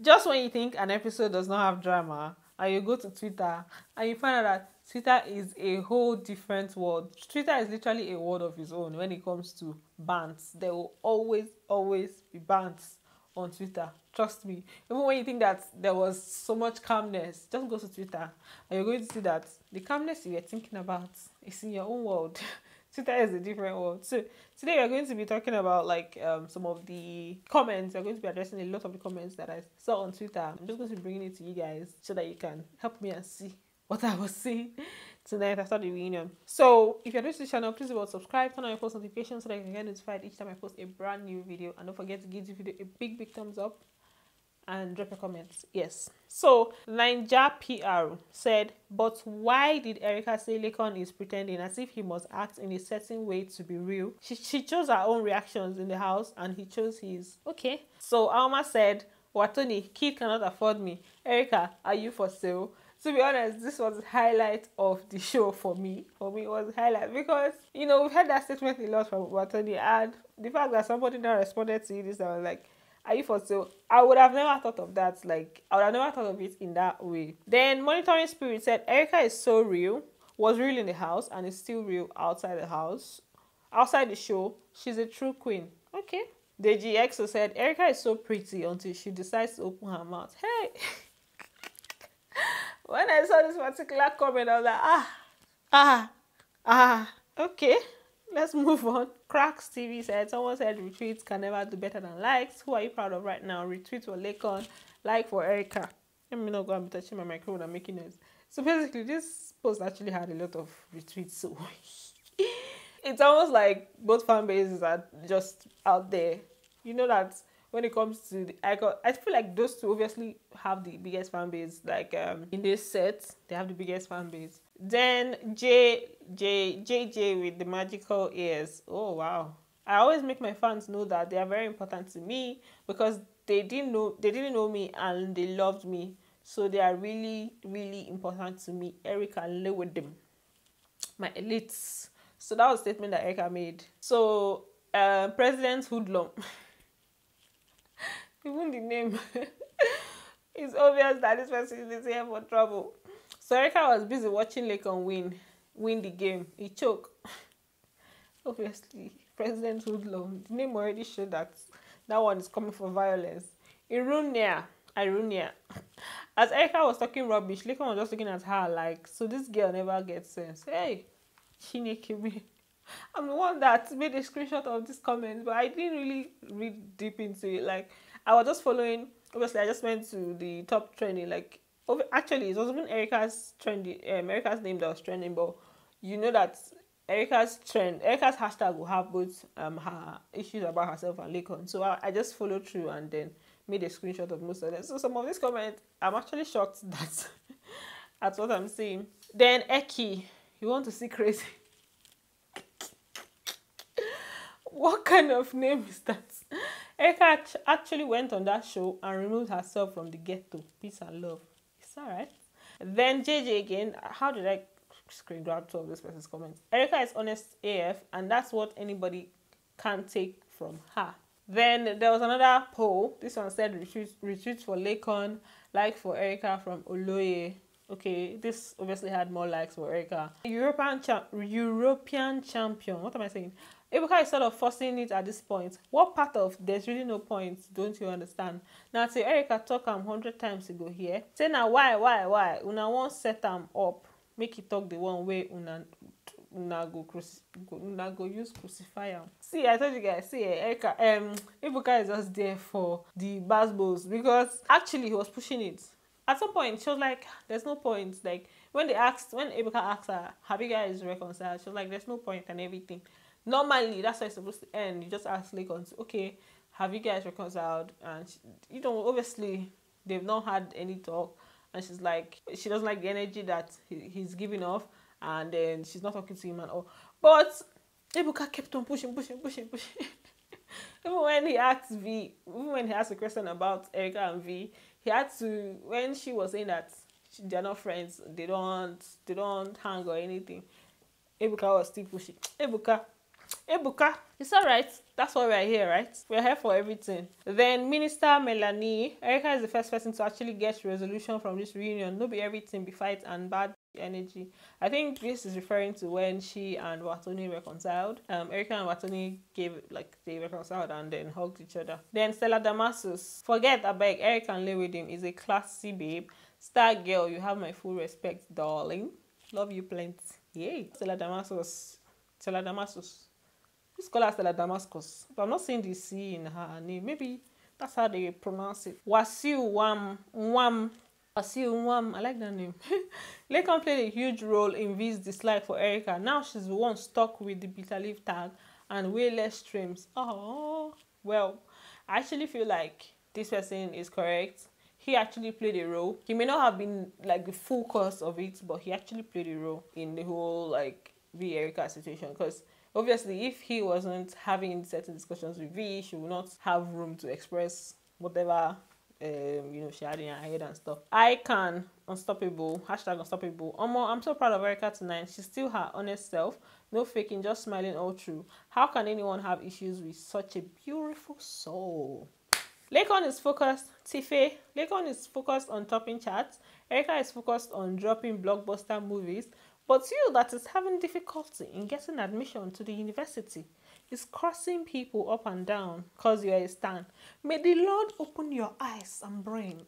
Just when you think an episode does not have drama, and you go to Twitter and you find out that Twitter is a whole different world. Twitter is literally a world of its own when it comes to bants. There will always be bants on Twitter. Trust me. Even when you think that there was so much calmness, just go to Twitter and you're going to see that the calmness you were thinking about is in your own world. Twitter is a different world. So today we're going to be talking about like some of the comments. We're going to be addressing a lot of the comments that I saw on Twitter. I'm just going to be bringing it to you guys so that you can help me and see what I was seeing tonight after the reunion. So if you're new to the channel, please subscribe, turn on your post notifications so that you can get notified each time I post a brand new video. And don't forget to give this video a big thumbs up and drop a comment. Yes. So Ninja PR said, but why did Erica say LAYCON is pretending as if he must act in a certain way to be real? She chose her own reactions in the house and he chose his. Okay. So Alma said, Watoni, kid cannot afford me. Erica, are you for sale? To be honest, this was the highlight of the show for me. For me, it was the highlight because, you know, we've heard that statement a lot from Watoni, and the fact that somebody now responded to this, I was like, are you for sale? I would have never thought of that. Like, I would have never thought of it in that way. Then Monitoring Spirit said, Erica is so real, was real in the house, and is still real outside the house. Outside the show, she's a true queen. Okay. Deji Exo said, Erica is so pretty until she decides to open her mouth. Hey! When I saw this particular comment, I was like, okay. Let's move on. Cracks TV said, someone said retweets can never do better than likes. Who are you proud of right now? Retweet for LAYCON, like for Erica. Let me not go and be touching my microphone and making noise. So basically, this post actually had a lot of retweets. So it's almost like both fan bases are just out there. You know that when it comes to the icon, I feel like those two obviously have the biggest fan base. Like in this set, they have the biggest fan base. Then JJ with the magical ears. Oh wow! I always make my fans know that they are very important to me because they didn't know me and they loved me, so they are really important to me. Erica, lay with them, my elites. So that was a statement that Erica made. So President Hoodlum. Even the name, it's obvious that this person is here for trouble. So Erica was busy watching LAYCON win the game. He choked. Obviously, President Hoodlum. The name already showed that that one is coming for violence. Irunia. As Erica was talking rubbish, LAYCON was just looking at her like, so this girl never gets sense. Hey, Chineke. I'm the one that made a screenshot of this comment, but I didn't really read deep into it. Like, I was just following. Obviously, I just went to the top trending. Like, actually, it was even Erica's trendy. Erica's name that was trending, but you know that Erica's hashtag will have both her issues about herself and LAYCON. So I just followed through and then made a screenshot of most of them. So some of these comments, I'm actually shocked that at what I'm seeing. Then Eki, you want to see crazy? What kind of name is that? Erica actually went on that show and removed herself from the ghetto. Peace and love. It's alright. Then JJ again. How did I screen grab two of this person's comments? Erica is honest AF, and that's what anybody can take from her. Then there was another poll. This one said retweet for LAYCON, like for Erica from Oloye. Okay, this obviously had more likes for Erica. European champion. What am I saying? Ebuka is sort of forcing it at this point. What part of there's really no point don't you understand? Now say Erica talk 100 times ago here. Say now why? Una won't set them up. Make it talk the one way una go use crucifier. See, I told you guys, see Erica Ebuka is just there for the basketballs because actually he was pushing it. At some point, she was like, there's no point. Like, when Ebuka asked her, have you guys reconciled? She was like, there's no point and everything. Normally, that's how it's supposed to end. You just ask LAYCON, okay, have you guys reconciled? And, you know, obviously, they've not had any talk. And she's like, she doesn't like the energy that he's giving off. And then she's not talking to him at all. But Ebuka kept on pushing. Even when he asked a question about Erica and V, he had to, when she was saying that they're not friends, they don't hang or anything, Ebuka was still pushing. Ebuka, Ebuka, it's alright. That's why we're here, right? We're here for everything. Then Minister Melanie, Erica is the first person to actually get resolution from this reunion. No be everything be fight and bad energy. I think this is referring to when she and Watoni reconciled. Erica and Watoni they reconciled and then hugged each other. Then Stella Damasus, forget abeg, Erica and lay with him is a classy babe. Star girl, you have my full respect, darling. Love you plenty. Yay. Stella Damasus. This call her Stella Damascus. But I'm not saying the C in her name. Maybe that's how they pronounce it. Wasiu Wam. I like that name. LAYCON played a huge role in V's dislike for Erica. Now she's the one stuck with the bitter leaf tag and way less streams. Oh, well, I actually feel like this person is correct. He actually played a role. He may not have been like the full cause of it, but he actually played a role in the whole like V Erica situation, because obviously, if he wasn't having certain discussions with V, she would not have room to express whatever, she had in her head and stuff. LAYCON, unstoppable, #unstoppable. I'm so proud of Erica tonight. She's still her honest self. No faking, just smiling all through. How can anyone have issues with such a beautiful soul? LAYCON is focused. Tife, LAYCON is focused on topping charts. Erica is focused on dropping blockbuster movies. But you that is having difficulty in getting admission to the university is crossing people up and down because you are a stan. May the Lord open your eyes and brain.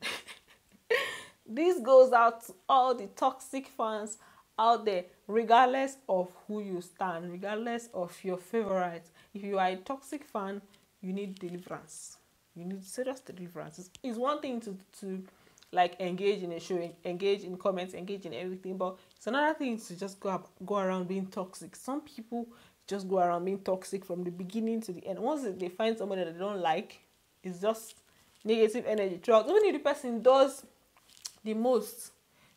This goes out to all the toxic fans out there, regardless of who you stand, regardless of your favorite. If you are a toxic fan, you need deliverance. You need serious deliverance. It's one thing to like engage in a show, engage in comments, engage in everything, but it's another thing to just go around being toxic. Some people just go around being toxic from the beginning to the end. Once they find somebody that they don't like, it's just negative energy throughout. Even if the person does the most,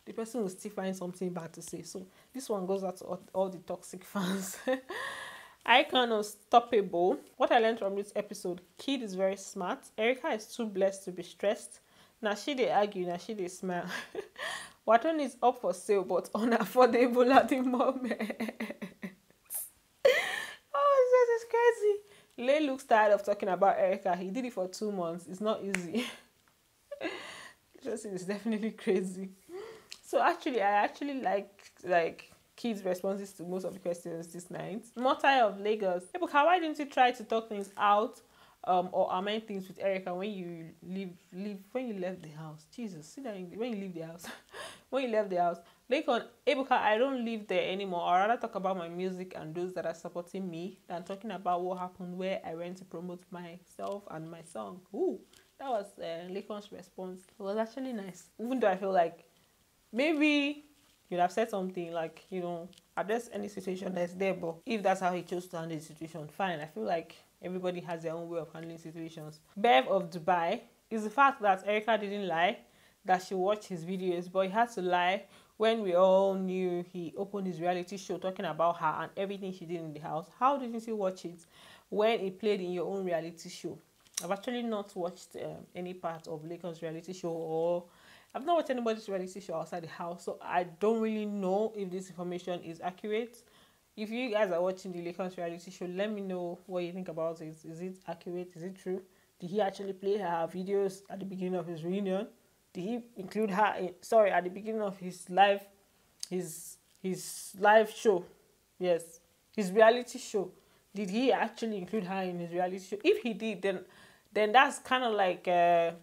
the person will still find something bad to say. So this one goes out to all the toxic fans. LAYCON, unstoppable. What I learned from this episode: Kid is very smart. Erica is too blessed to be stressed. Now she they argue, now she they smile. Watoni is up for sale but unaffordable at the moment. Oh, this is crazy. Lay looks tired of talking about Erica. He did it for 2 months. It's not easy. It's definitely crazy. So actually, I actually like Kid's responses to most of the questions this night. Multi of Lagos. Hey, but why didn't you try to talk things out? Or amend things with Erica when you when you left the house? Jesus, sit down. When you leave the house, when you left the house, LAYCON, Ebuka, I don't live there anymore. I'd rather talk about my music and those that are supporting me than talking about what happened where I went to promote myself and my song. Ooh, that was LAYCON's response. It was actually nice, even though I feel like maybe you'd have said something like, address any situation that's there. But if that's how he chose to handle the situation, fine. I feel like everybody has their own way of handling situations. Bev of Dubai is the fact that Erica didn't lie, that she watched his videos, but he had to lie when we all knew he opened his reality show talking about her and everything she did in the house. How didn't you watch it when it played in your own reality show? I've actually not watched any part of LAYCON's reality show, or I've not watched anybody's reality show outside the house, so I don't really know if this information is accurate. If you guys are watching the LAYCON's reality show, let me know what you think about it. Is it accurate? Is it true? Did he actually play her videos at the beginning of his reunion? Did he include her at the beginning of his live show? Yes, his reality show. Did he actually include her in his reality show? If he did, then that's kind of like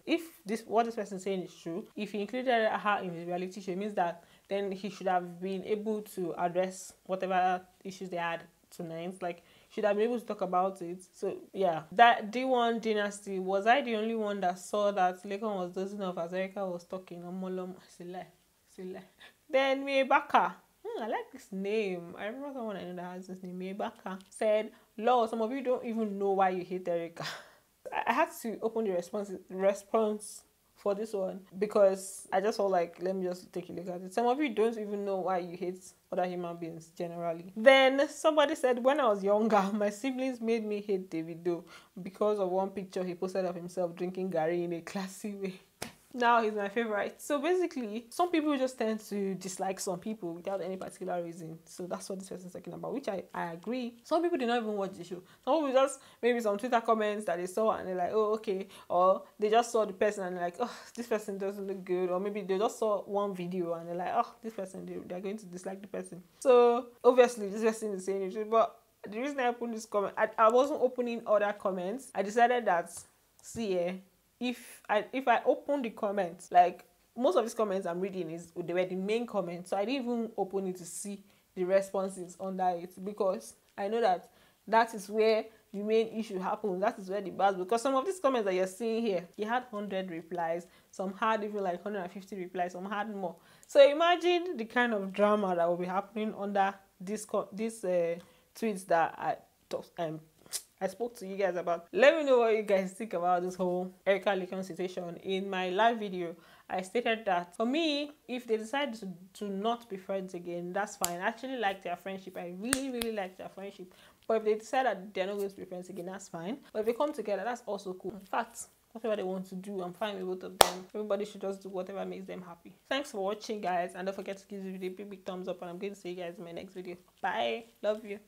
if what this person is saying is true. If he included her in his reality show, it means that then he should have been able to address whatever issues they had tonight. Like, should have been able to talk about it. So yeah, that D1 dynasty, was I the only one that saw that LAYCON was dozing off as Erica was talking? Then Miebaka, I like this name. I remember someone I know that has this name. Miebaka said, "Lord, some of you don't even know why you hate Erica." I had to open the response for this one because I just felt like, let me just take a look at it. Some of you don't even know why you hate other human beings generally. Then somebody said, when I was younger, my siblings made me hate Davido because of one picture he posted of himself drinking Gary in a classy way. Now he's my favorite. So basically, some people just tend to dislike some people without any particular reason. So that's what this person's talking about, which I agree. Some people did not even watch the show. Some people just, maybe some Twitter comments that they saw and they're like, oh, okay. Or they just saw the person and they're like, oh, this person doesn't look good. Or maybe they just saw one video and they're like, oh, this person, they're going to dislike the person. So obviously, this person is saying it. But the reason I opened this comment, I wasn't opening other comments. I decided that, see, if I open the comments, like most of these comments I'm reading they were the main comments, so I didn't even open it to see the responses under it, because I know that is where the main issue happens. That is where the buzz, because some of these comments that you're seeing here, he had 100 replies, some had even like 150 replies, some had more. So imagine the kind of drama that will be happening under this tweets that I spoke to you guys about. Let me know what you guys think about this whole Erica LAYCON situation. In my live video, I stated that for me, if they decide to not be friends again, that's fine. I actually like their friendship. I really, really like their friendship. But if they decide that they're not going to be friends again, that's fine. But if they come together, that's also cool. In fact, whatever they want to do, I'm fine with both of them. Everybody should just do whatever makes them happy. Thanks for watching, guys. And don't forget to give this video a big thumbs up. And I'm going to see you guys in my next video. Bye. Love you.